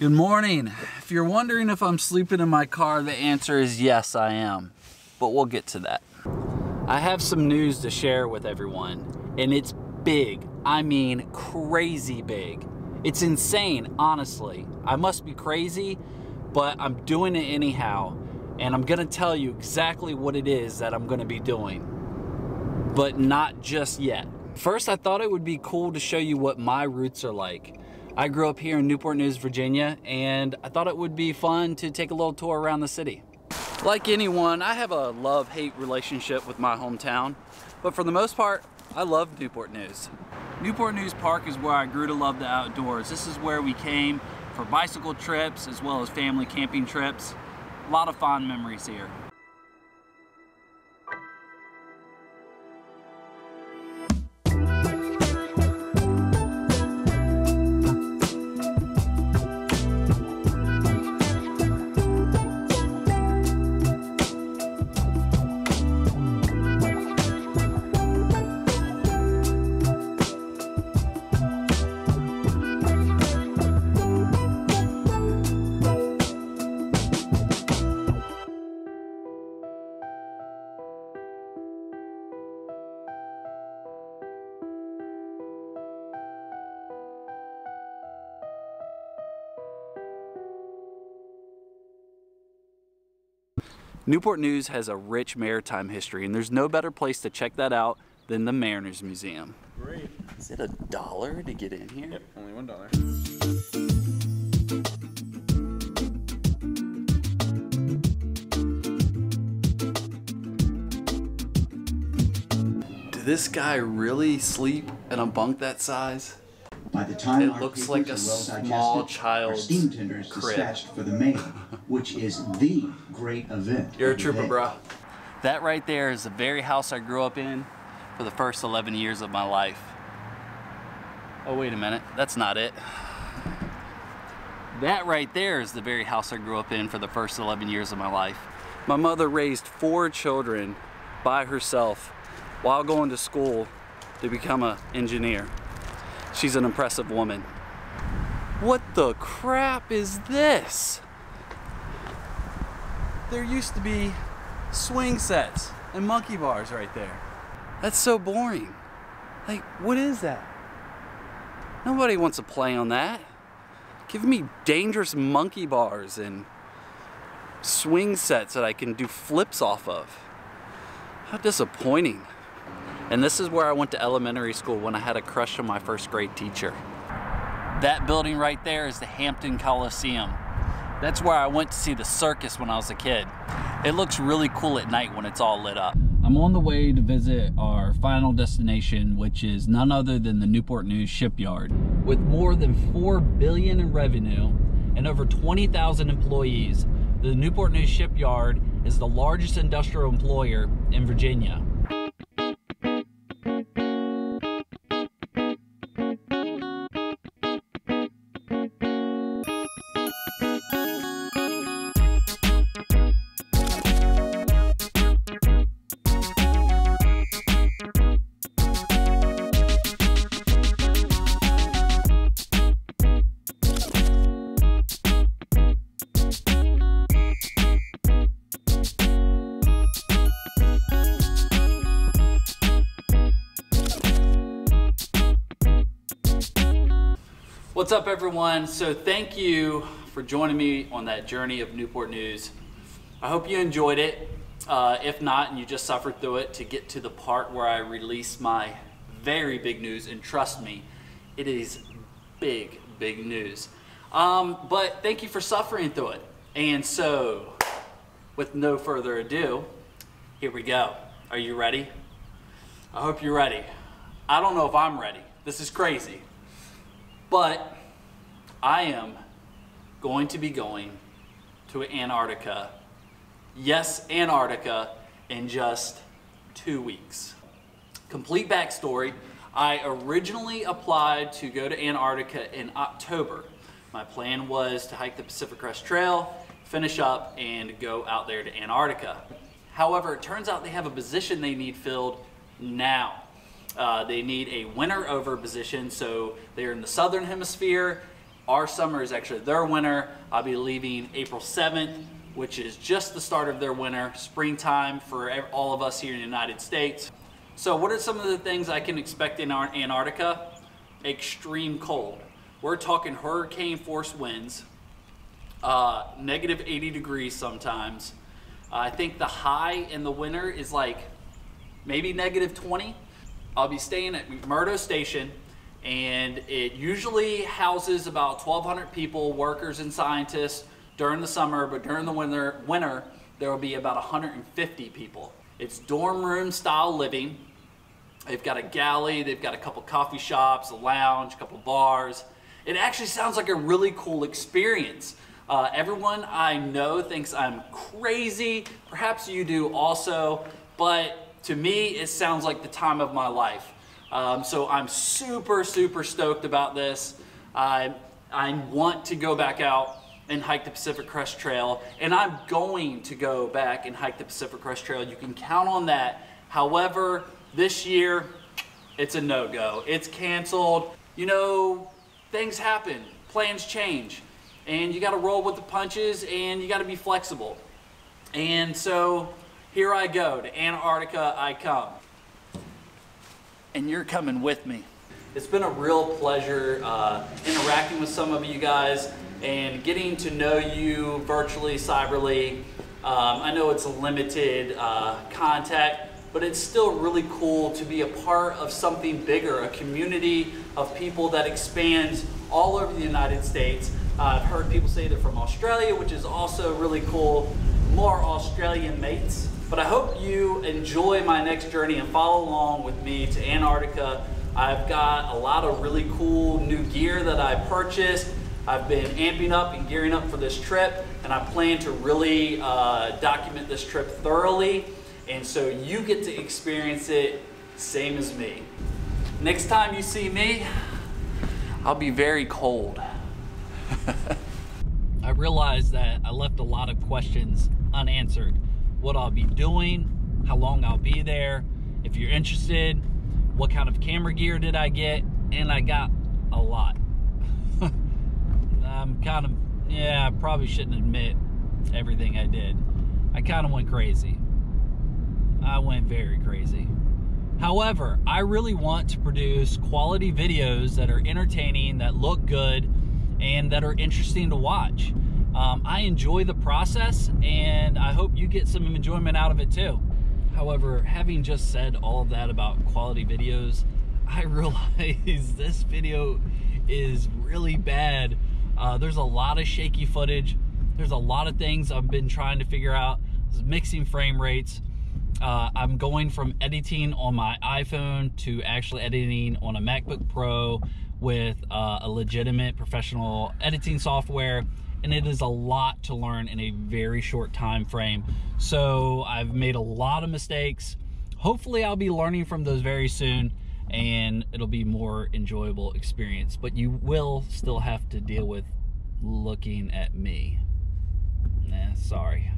Good morning. If you're wondering if I'm sleeping in my car, the answer is yes, I am. But we'll get to that. I have some news to share with everyone, and it's big. I mean, crazy big. It's insane, honestly. I must be crazy, but I'm doing it anyhow. And I'm gonna tell you exactly what it is that I'm gonna be doing, but not just yet. First, I thought it would be cool to show you what my roots are like. I grew up here in Newport News, Virginia, and I thought it would be fun to take a little tour around the city. Like anyone, I have a love-hate relationship with my hometown, but for the most part, I love Newport News. Newport News Park is where I grew to love the outdoors. This is where we came for bicycle trips as well as family camping trips. A lot of fond memories here. Newport News has a rich maritime history, and there's no better place to check that out than the Mariners Museum. Great. Is it $1 to get in here? Yep, only $1. Did this guy really sleep in a bunk that size? By the time It looks like a small child's steam tenders crib. dispatched for the mail, which is the great event. You're a of the trooper, day. bro. That right there is the very house I grew up in for the first 11 years of my life. Oh, wait a minute. That's not it. That right there is the very house I grew up in for the first 11 years of my life. My mother raised 4 children by herself while going to school to become an engineer. She's an impressive woman. What the crap is this? There used to be swing sets and monkey bars right there. That's so boring. Like, what is that? Nobody wants to play on that. Give me dangerous monkey bars and swing sets that I can do flips off of. How disappointing. And this is where I went to elementary school when I had a crush on my first grade teacher. That building right there is the Hampton Coliseum. That's where I went to see the circus when I was a kid. It looks really cool at night when it's all lit up. I'm on the way to visit our final destination, which is none other than the Newport News Shipyard. With more than $4 billion in revenue and over 20,000 employees, the Newport News Shipyard is the largest industrial employer in Virginia. What's up, everyone? So thank you for joining me on that journey of Newport News. I hope you enjoyed it. If not, and you just suffered through it to get to the part where I release my very big news, and trust me, it is big news. But thank you for suffering through it. And so, with no further ado, here we go. Are you ready? I hope you're ready. I don't know if I'm ready. This is crazy. But I am going to be going to Antarctica. Yes, Antarctica, in just 2 weeks. Complete backstory, I originally applied to go to Antarctica in October. My plan was to hike the Pacific Crest Trail, finish up, and go out there to Antarctica. However, it turns out they have a position they need filled now. They need a winter over position, so they're in the southern hemisphere. Our summer is actually their winter. I'll be leaving April 7th, which is just the start of their winter, springtime for all of us here in the United States. So what are some of the things I can expect in Antarctica? Extreme cold. We're talking hurricane force winds, negative 80 degrees sometimes. I think the high in the winter is like maybe negative 20. I'll be staying at McMurdo Station, and it usually houses about 1,200 people, workers and scientists during the summer, but during the winter there will be about 150 people. It's dorm room style living. They've got a galley, they've got a couple coffee shops, a lounge, a couple bars. It actually sounds like a really cool experience. Everyone I know thinks I'm crazy. Perhaps you do also, but to me, it sounds like the time of my life. So I'm super, super stoked about this. I want to go back out and hike the Pacific Crest Trail, and I'm going to go back and hike the Pacific Crest Trail. You can count on that. However, this year, it's a no-go. It's canceled. You know, things happen, plans change, and you gotta roll with the punches, and you gotta be flexible. And so, here I go, to Antarctica I come. And you're coming with me. It's been a real pleasure interacting with some of you guys and getting to know you virtually, cyberly. I know it's a limited contact, but it's still really cool to be a part of something bigger, a community of people that expands all over the United States. I've heard people say they're from Australia, which is also really cool. More Australian mates. But I hope you enjoy my next journey and follow along with me to Antarctica. I've got a lot of really cool new gear that I purchased. I've been amping up and gearing up for this trip, and I plan to really document this trip thoroughly. And so you get to experience it same as me. Next time you see me, I'll be very cold. I realized that I left a lot of questions unanswered. What I'll be doing, how long I'll be there, if you're interested, what kind of camera gear did I get, and I got a lot. I probably shouldn't admit everything I did. I kind of went crazy. I went very crazy. However, I really want to produce quality videos that are entertaining, that look good, and that are interesting to watch. I enjoy the process, and I hope you get some enjoyment out of it too. However, having just said all of that about quality videos, I realize this video is really bad. There's a lot of shaky footage. There's a lot of things I've been trying to figure out. Mixing frame rates. I'm going from editing on my iPhone to actually editing on a MacBook Pro with a legitimate professional editing software, and it is a lot to learn in a very short time frame. So I've made a lot of mistakes. Hopefully I'll be learning from those very soon, and it'll be more enjoyable experience, but you will still have to deal with looking at me. Sorry.